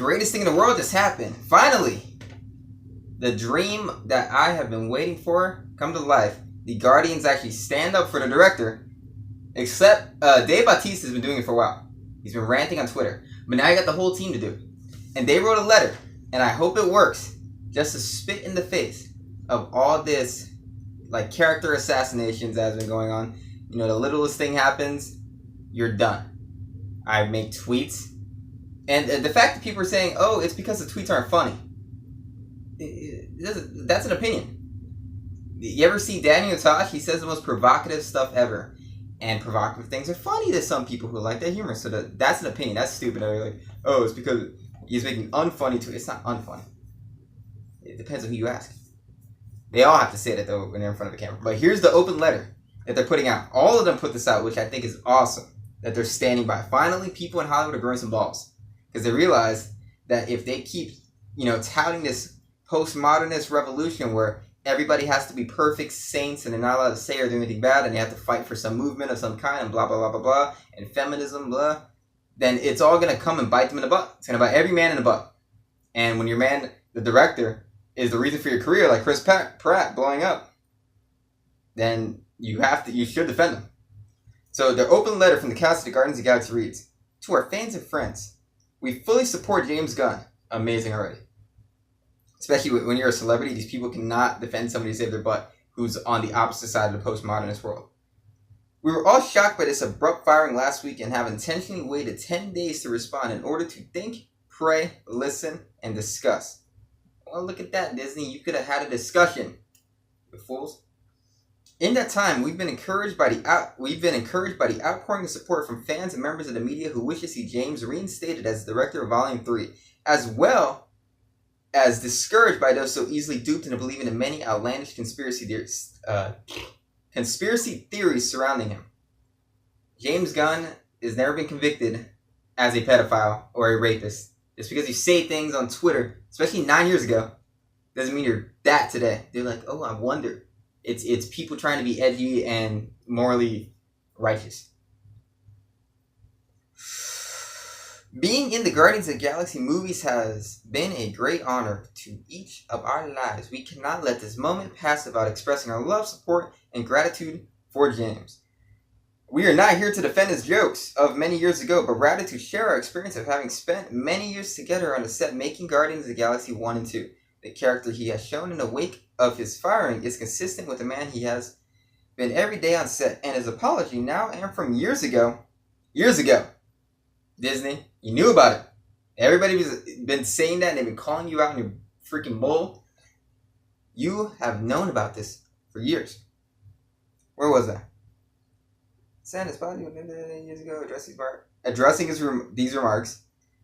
greatest thing in the world just happened. Finally, the dream that I have been waiting for come to life. The Guardians actually stand up for the director. Except Dave Bautista has been doing it for a while. He's been ranting on Twitter. But now you got the whole team to do it. And they wrote a letter. And I hope it works. Just to spit in the face of all this like character assassinations that has been going on. You know, the littlest thing happens, you're done. I make tweets. And the fact that people are saying, oh, it's because the tweets aren't funny. That's an opinion. You ever see Daniel Tosh? He says the most provocative stuff ever. And provocative things are funny to some people who like that humor. So that's an opinion. That's stupid. They're like, oh, it's because he's making unfunny tweets. It's not unfunny. It depends on who you ask. They all have to say that, though, when they're in front of the camera. But here's the open letter that they're putting out. All of them put this out, which I think is awesome. That they're standing by. Finally, people in Hollywood are growing some balls. Because they realize that if they keep, touting this postmodernist revolution where everybody has to be perfect saints and they're not allowed to say or do anything bad and they have to fight for some movement of some kind and blah, blah, blah, blah, blah, and feminism, blah, then it's all going to come and bite them in the butt. It's going to bite every man in the butt. And when your man, the director, is the reason for your career, like Chris Pratt blowing up, then you should defend them. So their open letter from the cast of the Guardians of the Galaxy reads, to our fans and friends, we fully support James Gunn. Amazing already. Especially when you're a celebrity, these people cannot defend somebody to save their butt who's on the opposite side of the postmodernist world. We were all shocked by this abrupt firing last week and have intentionally waited 10 days to respond in order to think, pray, listen, and discuss. Well, look at that, Disney. You could have had a discussion, you fools. In that time, we've been encouraged by the outpouring of support from fans and members of the media who wish to see James reinstated as director of Volume 3, as well as discouraged by those so easily duped into believing in many outlandish conspiracy theories surrounding him. James Gunn has never been convicted as a pedophile or a rapist. Just because you say things on Twitter, especially 9 years ago, doesn't mean you're that today. They're like, oh, I wonder. It's people trying to be edgy and morally righteous. Being in the Guardians of the Galaxy movies has been a great honor to each of our lives. We cannot let this moment pass without expressing our love, support, and gratitude for James. We are not here to defend his jokes of many years ago, but rather to share our experience of having spent many years together on the set making Guardians of the Galaxy 1 and 2. The character he has shown in the wake of his firing is consistent with the man he has been every day on set, and his apology now and from years ago, Disney, you knew about it. Everybody's been saying that and they've been calling you out in your freaking bull. You have known about this for years. Where was that? Santa's body years ago addressing these remarks,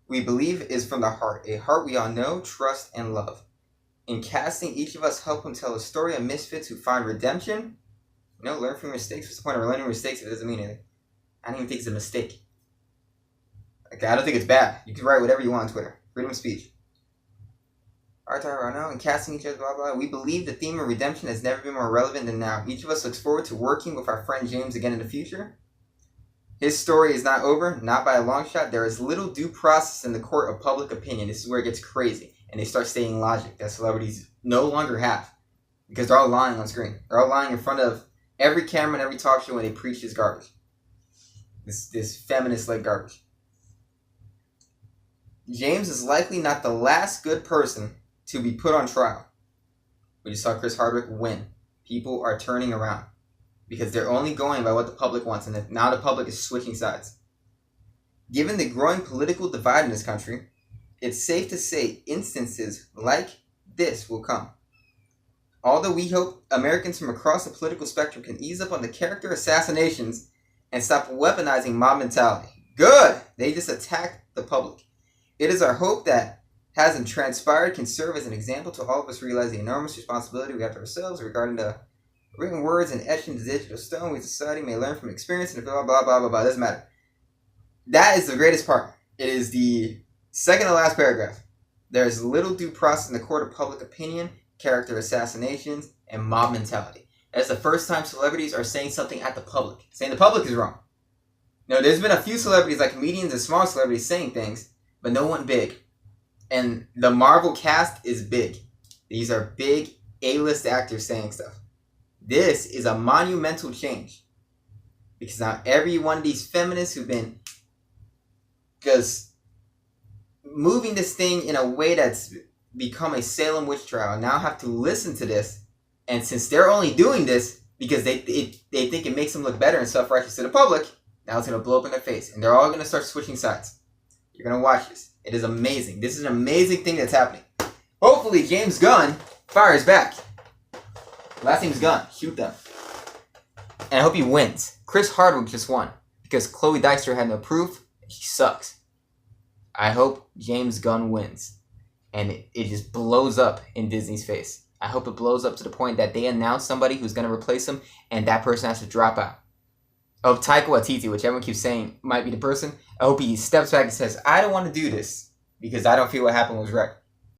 we believe is from the heart, a heart we all know, trust, and love. In casting, each of us help him tell a story of misfits who find redemption. Learn from your mistakes. What's the point of learning from mistakes if it doesn't mean anything? I don't even think it's a mistake. Okay, I don't think it's bad. You can write whatever you want on Twitter. Freedom of speech. In casting each other, blah, blah. We believe the theme of redemption has never been more relevant than now. Each of us looks forward to working with our friend James again in the future. His story is not over, not by a long shot. There is little due process in the court of public opinion. This is where it gets crazy. And they start stating logic that celebrities no longer have. Because they're all lying on screen. They're all lying in front of every camera and every talk show when they preach this garbage. This feminist-like garbage. James is likely not the last good person to be put on trial. We just saw Chris Hardwick win. People are turning around. Because they're only going by what the public wants. And now the public is switching sides. Given the growing political divide in this country, it's safe to say instances like this will come. Although we hope Americans from across the political spectrum can ease up on the character assassinations and stop weaponizing mob mentality. Good! They just attacked the public. It is our hope that hasn't transpired can serve as an example to all of us realize the enormous responsibility we have to ourselves regarding the written words and etched into digital stone we society may learn from experience and blah, blah, blah, blah, blah. It doesn't matter. That is the greatest part. It is the second to last paragraph. There is little due process in the court of public opinion, character assassinations, and mob mentality. That's the first time celebrities are saying something at the public. Saying the public is wrong. There's been a few celebrities, like comedians and small celebrities, saying things, but no one big. And the Marvel cast is big. These are big A-list actors saying stuff. This is a monumental change. Because now every one of these feminists who've been just moving this thing in a way that's become a Salem witch trial now have to listen to this. And since they're only doing this because they think it makes them look better and self-righteous to the public, now it's going to blow up in their face. And they're all going to start switching sides. You're going to watch this. It is amazing. This is an amazing thing that's happening. Hopefully James Gunn fires back. Last name's Gunn. Shoot them. And I hope he wins. Chris Hardwick just won. Because Chloe Dyster had no proof. He sucks. I hope James Gunn wins. And it just blows up in Disney's face. I hope it blows up to the point that they announce somebody who's going to replace him and that person has to drop out. I hope Taika Waititi, which everyone keeps saying might be the person, I hope he steps back and says, I don't want to do this because I don't feel what happened was right.